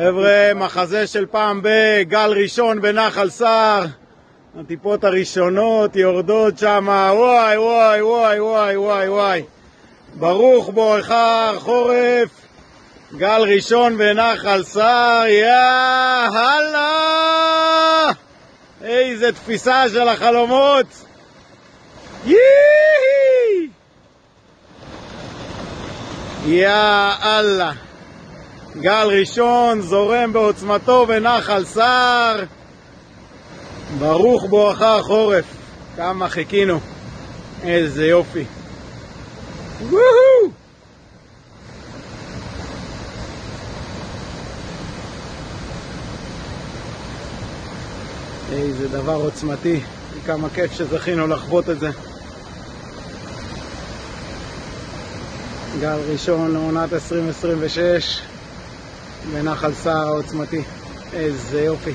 חבר'ה, מחזה של פעם בגל ראשון בנחל סער. הטיפות הראשונות יורדות שם. וואי וואי וואי וואי וואי וואי. ברוך בואך חורף. גל ראשון בנחל סער. יאללה! איזה תפיסה של החלומות. יאללה. גל ראשון זורם בעוצמתו בנחל סער. ברוך בואך חורף. כמה חיכינו. איזה יופי. וואו! איזה דבר עוצמתי. כמה כיף שזכינו לחוות את זה. גל ראשון לעונת 2026 בנחל סער העוצמתי. איזה יופי.